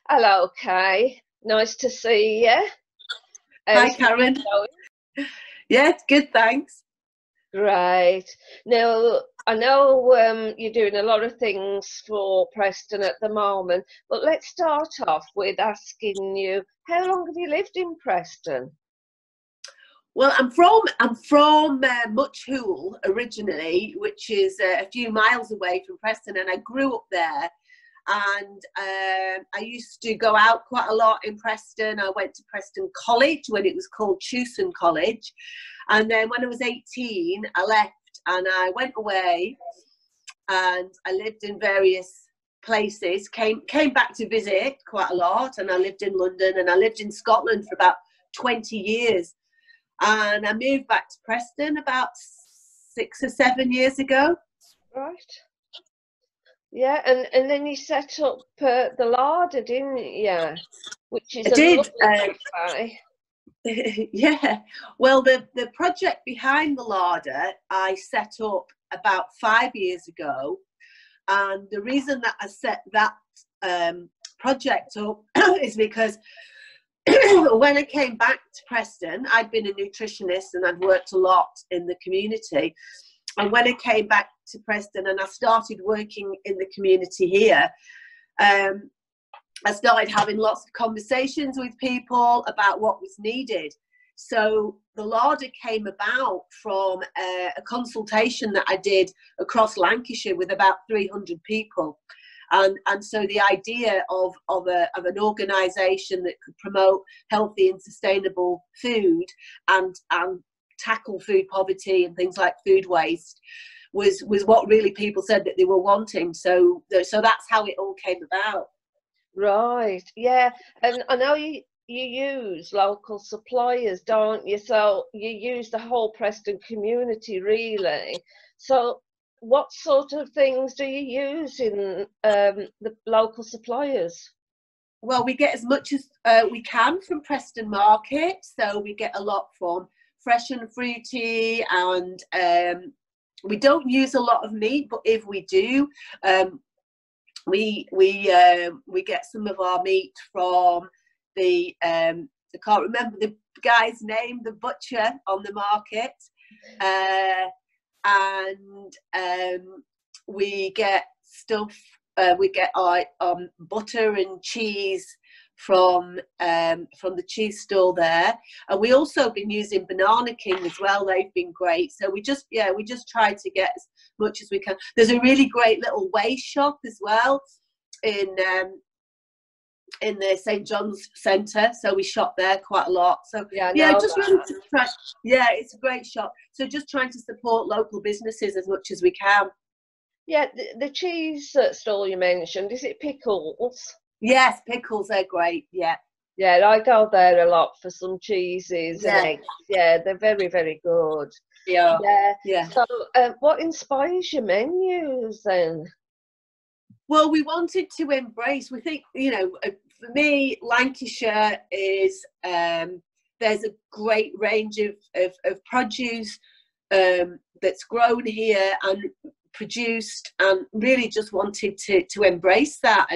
Hello, Kay. Nice to see you. Hi, Karen. Yeah, it's good, thanks. Great. Now, I know you're doing a lot of things for Preston at the moment, but let's start off with asking you, how long have you lived in Preston? Well, I'm from Much Hoole originally, which is a few miles away from Preston, and I grew up there. And I used to go out quite a lot in Preston. I went to Preston College when it was called Chewson College. And then when I was 18, I left and I went away and I lived in various places, came back to visit quite a lot. And I lived in London and I lived in Scotland for about 20 years. And I moved back to Preston about 6 or 7 years ago. Right. Yeah, and then you set up the Larder, didn't you? Which is lovely cafe. Yeah. Well, the project behind the Larder I set up about 5 years ago, and the reason that I set that project up is because when I came back to Preston, I'd been a nutritionist and I'd worked a lot in the community. And when I came back to Preston and I started working in the community here, I started having lots of conversations with people about what was needed. So the Larder came about from a consultation that I did across Lancashire with about 300 people. And so the idea of an organisation that could promote healthy and sustainable food and tackle food poverty and things like food waste was what really people said that they were wanting. So that's how it all came about. Right, yeah. And I know you use local suppliers, don't you? So you use the whole Preston community, really. So what sort of things do you use in the local suppliers? Well, we get as much as we can from Preston Market. So we get a lot from Fresh and Fruity, and we don't use a lot of meat, but if we do, we get some of our meat from the I can't remember the guy's name, the butcher on the market, and we get stuff. We get our butter and cheese from the cheese stall there, and we also been using Banana King as well. They've been great. So we just try to get as much as we can. There's a really great little waste shop as well in the St John's Centre, so we shop there quite a lot. So it's a great shop. So just trying to support local businesses as much as we can. Yeah, the cheese stall you mentioned, is it Pickles? Yes, Pickles are great. Yeah. Yeah, I go there a lot for some cheeses and eggs. Yeah, they're very, very good. Yeah. So, what inspires your menus then? Well, we wanted to embrace. We think, for me, Lancashire is there's a great range of produce that's grown here and produced, and really just wanted to embrace that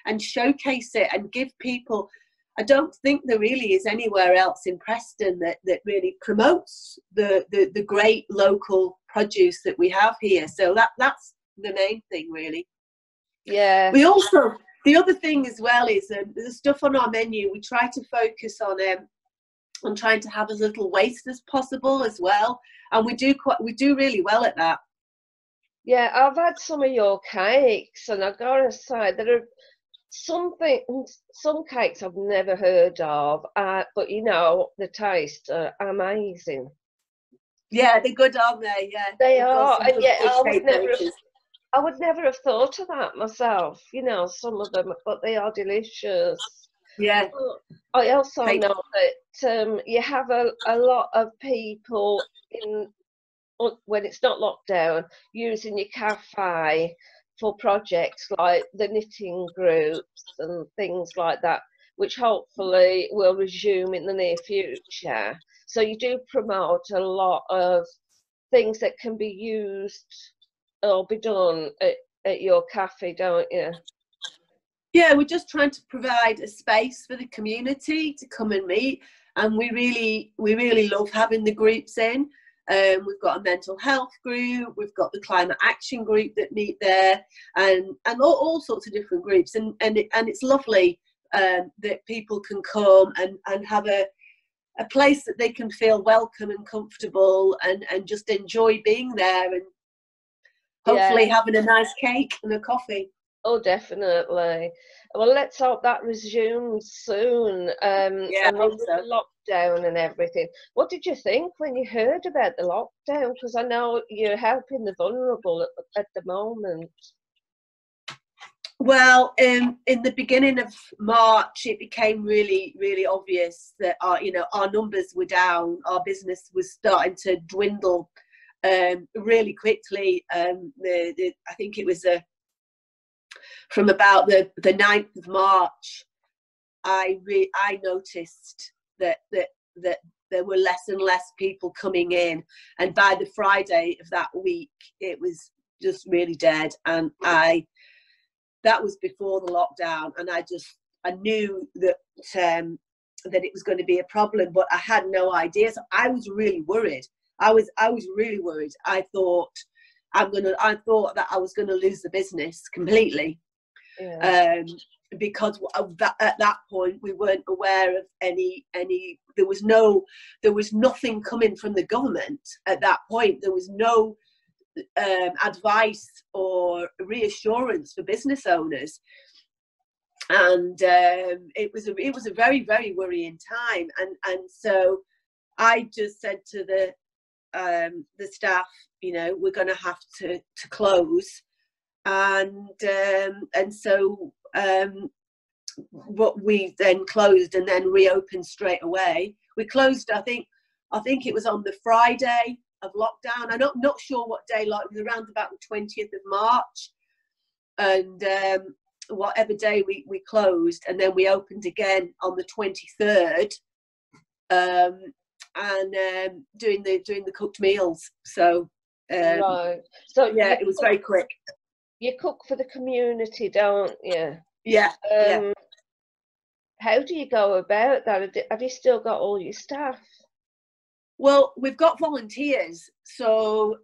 and showcase it and give people. I don't think there really is anywhere else in Preston that really promotes the great local produce that we have here. So that's the main thing, really. Yeah. We also, the other thing as well is the stuff on our menu, we try to focus on trying to have as little waste as possible as well, and we do really well at that. Yeah, I've had some of your cakes, and I've got to say there are some cakes I've never heard of, but the taste are amazing. Yeah, they're good, aren't they? Yeah, they are, and yet I would never have thought of that myself. Some of them, but they are delicious. Yeah. But I also know that you have a lot of people when it's not locked down, using your cafe for projects like the knitting groups and things like that, which hopefully will resume in the near future. So you do promote a lot of things that can be used or be done at your cafe, don't you? Yeah, we're just trying to provide a space for the community to come and meet, and we really love having the groups in. We've got a mental health group, we've got the climate action group that meet there, and all sorts of different groups, and it's lovely that people can come and have a place that they can feel welcome and comfortable and just enjoy being there, and hopefully having a nice cake and a coffee. Oh, definitely. Well, let's hope that resumes soon. Yeah, and with the lockdown and everything. What did you think when you heard about the lockdown? Because I know you're helping the vulnerable at the moment. Well, in the beginning of March, it became really, really obvious that our numbers were down. Our business was starting to dwindle really quickly. I think it was from about the 9th of March. I noticed that there were less and less people coming in, and by the Friday of that week, it was just really dead. And that was before the lockdown, and I knew that it was going to be a problem, but I had no idea. So I was really worried. I was really worried. I thought that I was going to lose the business completely. Yeah. Because at that point we weren't aware of any. There was nothing coming from the government at that point. There was no advice or reassurance for business owners, and it was a very, very worrying time. And so I just said to the staff, we're going to have to close, and so what we then closed and then reopened straight away. We closed, I think it was on the Friday of lockdown. I'm not sure what day, like it was around about the 20th of March, and whatever day we closed, and then we opened again on the 23rd, and doing the cooked meals. So right. So yeah, it was very quick. You cook for the community, don't you? Yeah. How do you go about that? Have you still got all your staff? Well, we've got volunteers, so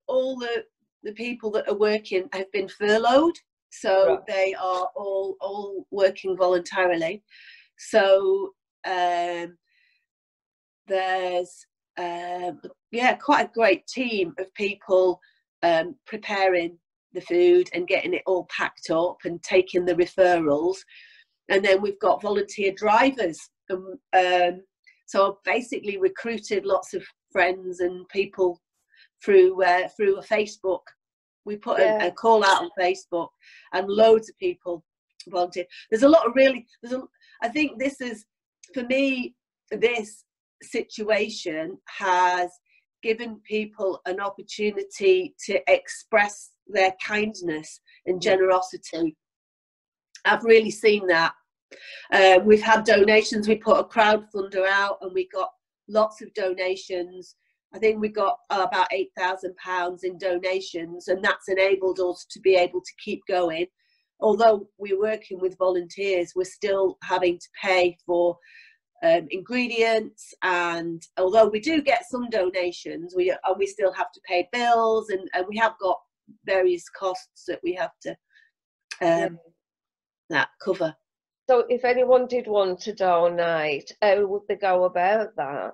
all the people that are working have been furloughed, so right. They are all working voluntarily. So there's quite a great team of people preparing the food and getting it all packed up and taking the referrals, and then we've got volunteer drivers. So I've basically recruited lots of friends and people through a Facebook. We put a call out on Facebook, and loads of people volunteer. There's a lot of I think this is, for me, this situation has given people an opportunity to express their kindness and generosity. I've really seen that. We've had donations. We put a crowdfunder out and we got lots of donations. I think we got about £8,000 in donations, and that's enabled us to be able to keep going. Although we're working with volunteers, we're still having to pay for ingredients, and although we do get some donations, we still have to pay bills, and we have got various costs that we have to that cover. So if anyone did want to donate, how would they go about that?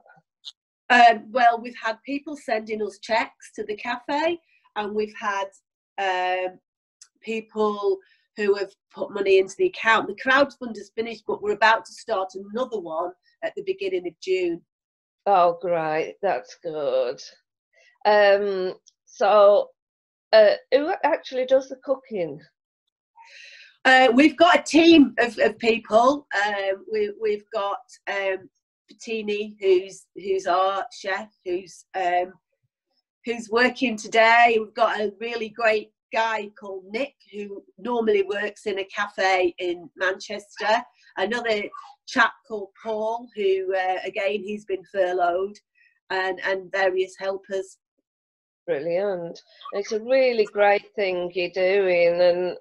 Well, we've had people sending us checks to the cafe, and we've had people who have put money into the account. The crowdfund is finished, but we're about to start another one at the beginning of June. Oh, great. That's good. So who actually does the cooking? We've got a team of people. We've got Bettini, who's our chef, who's working today. We've got a really great guy called Nick, who normally works in a cafe in Manchester. Another chap called Paul, who again, he's been furloughed, and various helpers. Brilliant. It's a really great thing you're doing,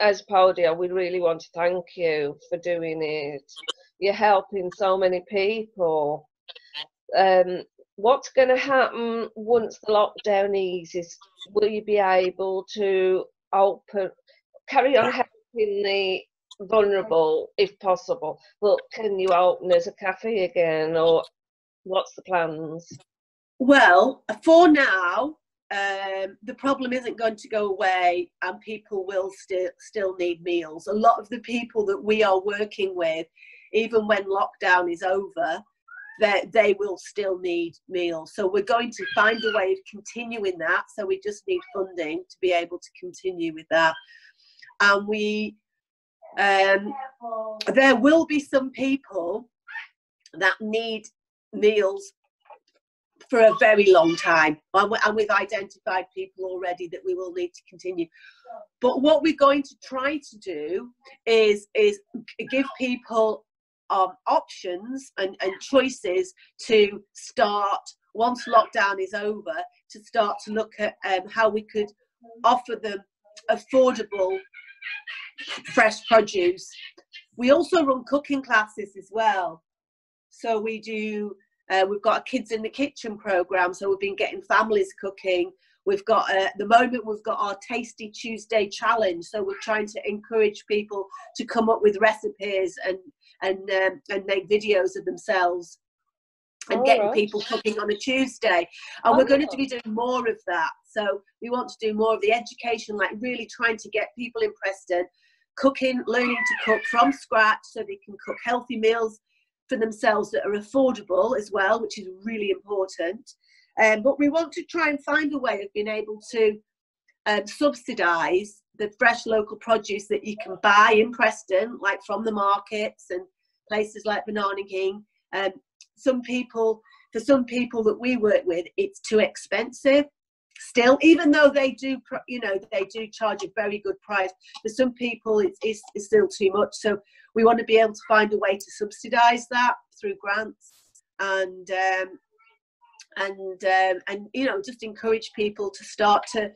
as Podio, we really want to thank you for doing it. You're helping so many people. What's going to happen once the lockdown eases? Will you be able to carry on helping the vulnerable if possible, but can you open as a cafe again, or what's the plans? Well, for now, the problem isn't going to go away, and people will still need meals. A lot of the people that we are working with, even when lockdown is over, they will still need meals. So we're going to find a way of continuing that. So we just need funding to be able to continue with that. And we, there will be some people that need meals for a very long time, and we've identified people already that we will need to continue. But what we're going to try to do is give people options and choices to start, once lockdown is over, to start to look at how we could offer them affordable fresh produce. We also run cooking classes as well. So we do, we've got a Kids in the Kitchen program, so we've been getting families cooking. We've got, at the moment, we've got our Tasty Tuesday challenge. So we're trying to encourage people to come up with recipes and make videos of themselves and getting people cooking on a Tuesday. And we're going to be doing more of that. So we want to do more of the education, like really trying to get people in Preston cooking, learning to cook from scratch so they can cook healthy meals for themselves that are affordable as well, which is really important. But we want to try and find a way of being able to subsidise the fresh local produce that you can buy in Preston, like from the markets and places like Banana King. For some people that we work with, it's too expensive still, even though they do, they do charge a very good price. For some people, it's still too much. So we want to be able to find a way to subsidise that through grants and just encourage people to start to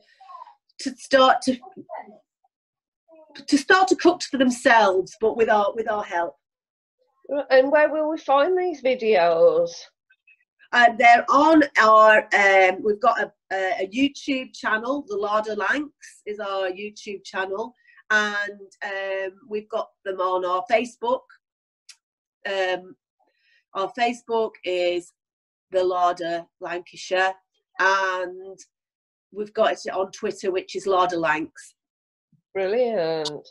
cook for themselves, but with our help. And where will we find these videos? They're on our, we've got a YouTube channel. The Larder Lancs is our YouTube channel, and we've got them on our Facebook. Our Facebook is the Larder Lancashire, and we've got it on Twitter, which is Larder Lancs. Brilliant.